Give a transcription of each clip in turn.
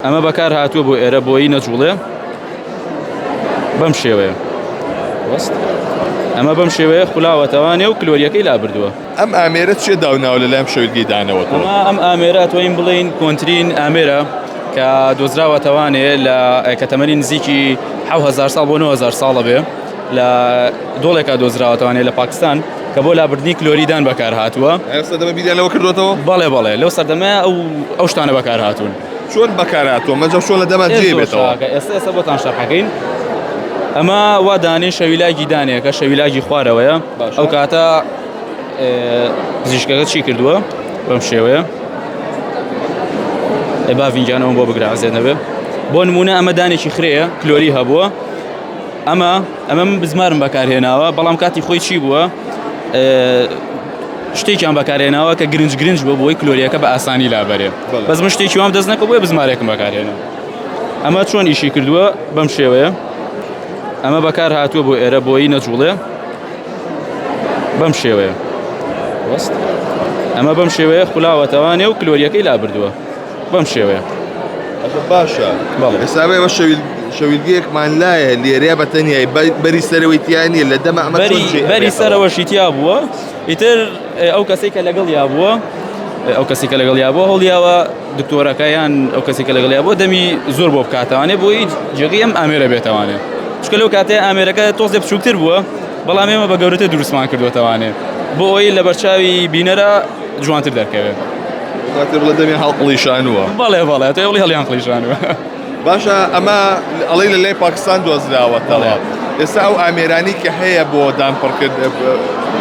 ئەمە بەکار هاتووە بۆ ئێرە بۆی نەجوڵێ بەم شێوەیە وەست ئەمە بەم شێوەیە خولاوەتەوانێ و کلۆریەکەی لابردووە. ئەم ئامێرە چێ داوناوە لە لام شەویلگەی دانەوەتەوە؟ ئەم ئامێرە توین بڵین کۆنترین ئامێرە کە دۆزراوەتەوانێ لە کە تەمەنی نزیکی 7000 ساڵ بۆ 9000 ساڵە بێ لە دۆڵێکا دۆزراوەتەوانێ لە پاکستان کە بۆ لابردنی کلۆریدان بەکار هاتووە. ئێستا دەمە بیریانەوە کردوێتەوە؟ بەڵێ لەو سەردەمە ئەو شتانە بەکار هاتوون. چۆن بەکار هاتووە؟ مەجە چۆن لە دەما جێ بێتەوە؟ ئێستا بۆتان شەرحەکەین. ئەمە وا دانێ شەویلاگی دانەیەکە شەویلاگی خوارەوەیە. ئەو کاتە پزیشکەکە چی کردووە بەم شێوەیە با ڤینجانەوە بۆ بگرە عەزیز نەبێ. بۆ نمونە ئەمە دانێکی خرەیە کلۆری هەبووە. ئەمە من بزمارم بەکارهێناوە بەڵام کاتی خۆی چی بووە شتێکیان بەکارهێناوە کە گرنج بوو بۆی کلۆریەکە بە ئاسانی لابەرێ. بەس من شتێکی وام دەست نەکە بۆیە بزمارێکم بەکارهێنا. ئەمە چۆن ئیشی کردووە بەم شێوەیە ئەمە بەکار هاتووە بۆ ئێرە بۆی نەجوڵێ بەم شێوەیە وەست ئەمە بەم شێوەیە خولاوەتەوانێ و کلۆریەکەی لابردووە بەم شێوەیە. باشە ئێستا شەویلگەیەکمان لایە لێرەیە بەتەنیایی بەری سەرەوەیتیانە لە دەما ئەمە بەری سەرەوەشی تیا بووە. ئیتر ئەو کەسێک کە لەگەڵ یابووە هەڵیاوە دکتۆرەکەیان ئەو کەسێک کە لەگەڵ یابووە دەمی زۆر بۆ بکاتەوانێ بۆی جێگەی ئەم ئامێرە بێتەوانێ. چکە لەو کاتێ ئامێرەکە تۆزێ بچووکتر بووە بەڵام ئێمە بە گەورەتر دروستمان کردوێتەوانێ بۆ ئەوی لە بەرچاوی بینەرە جوانتر دەرکەوێت. بڵێ دەمی هەڵقڵیشانووە. بەڵێ تۆ بڵی هەڵیان قڵیشانوە. باشە ئەمە ئەڵێ لە لای پاکستان دۆزراوەتەوە. ئێستا ئەو ئامێرانی کە هەیە بۆ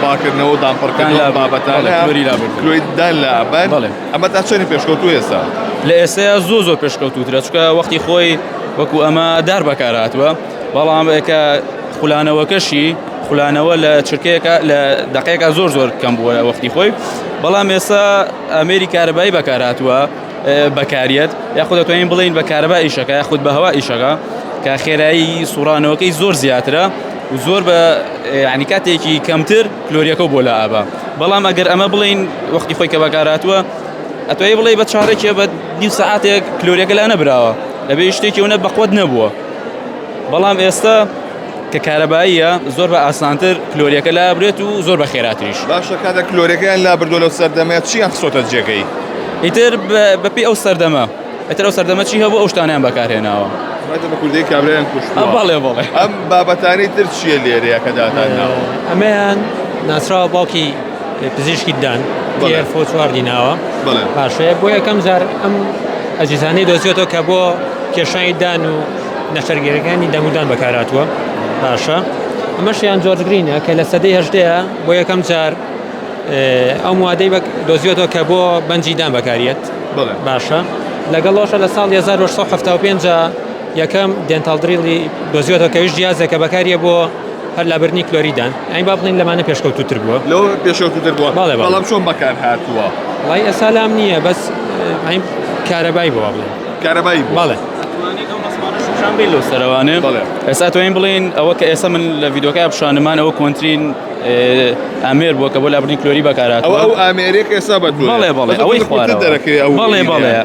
پاکردنەوە دامپڕکردنەوە بابەتانە کلۆریدان لە ئابەر ئەمە تا چەندی پێشکەوتوو ئێستا؟ لە ئێستایا زۆر پێشکەوتووترە چکە وەختی خۆی وەکو ئەمە دار بەکار هاتووە بەڵام کە خولانەوە لە چرکەیەکە لە دەقەیەکە زۆر کەم بووە وەختی خۆی بەڵام ئێستا ئامێری کارەبایی بەکار هاتووە بەکاریەت یاخود دەتوانین بڵین بە کارەبا ئیشەکە یاخود بە هەوا ئیشەکە کە خێرایی سوڕانەوەکەی زۆر زیاترە و زۆر بە یعنی کاتێکی کەمتر کلۆریەکە بۆ لە ئابا. بەڵام ئەگەر ئەمە بڵین وەختی خۆی کە بەکار هاتووە ئەتوانێ بڵێ بە چارێکێ بە دیو سەعاتێک کلۆریەکە لا نەبراوە لەبێ شتێکی ئەوە بەقوت نەبووە. بەڵام ئێستا کە کارەباییە زۆر بە ئاسانتر کلۆریەکە لابرێت و زۆر بە خێراتریش. باشە کاتە کلۆریەکەیان لابردووە لەو سەردەمەیە چیان خسۆتە جێگەی؟ ئیتر بەپی ئەو سەردەمە چی هەبوو ئەو شتانیان بەکارهێناوە. بە کوردی کابرایان کوشتووە. بەڵێ ئەم بابەتانەی تر چییە لێرەیە کە داتانناوە؟ ئەمەیان ناسراوە باوکی پزیشکی دان فۆ چوار دیناوە باشەیە بۆ یەکەم جار ئەم ئەجیزانەی دۆزیێتەوە کە بۆ کێشانی دان و نەشەرگیرەکانی دەمودان بەکارهاتووە. باشە ئەمەشیان جۆرج گرینە کە لە سەدەی هەژدەیە بۆ یەکەم جار ئەو موادەی دۆزیێتەوە کە بۆ بەنجیدان بەکارێت. باشە لەگەڵەوەشە لە ساڵ 1975 یەکەم دێنتاڵ دریلی دۆزیێتەوە کەویش جیازێکە بەکاریە بۆ هەر لابردنی کلۆریدان ئەین با بڵین لەمانە پێشکەوتووتر بووە. لەوە پێشکەوتووتر بووە. بەڵام چۆن بەکار هاتووە؟ وڵای ئێستا لام نییە بەس کارەبایی بووە بڵێن. کارەبایی بووە. بەڵێ لەو سەرەوانێ ئێستا توانین بڵین ئەوە کە ئێستا من لە ڤیدۆکە پیشانمان ئەوە کۆنترین ئامێر بووە کە بۆ لابردنی کلۆری بەکارهاتووە. ئەو ئامێرێک ئێستا بەدووە. بەڵێ ئەوەی خوارەوە.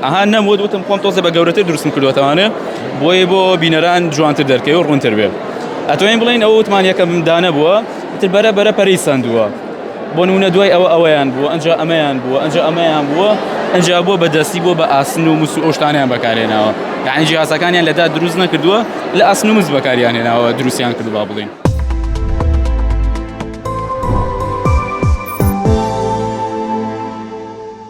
ئەها نەموت وتم خۆم تۆزێ بە گەورەتر دروستم کردوەتەوانێ بۆی بۆ بینەران جوانتر دەرکەوێ و ڕوونتر بێ. ئەتوانین بڵین ئەوە وتمان یەکەم دانە بووە تر بەرە پەرەی سندووە بۆ نمونە دوای ئەوەیان بووە ئەنجا ئەمەیان بووە ئەنجا بۆ بەدەستی بۆ بە ئاسن و موس و ئۆشتانیان بەکارهێناوە یعنی جیهازەکانیان لەدا دروست نەکردووە لە ئاسن و موس بەکاریان هێناوە دروستیان کردووە بڵین.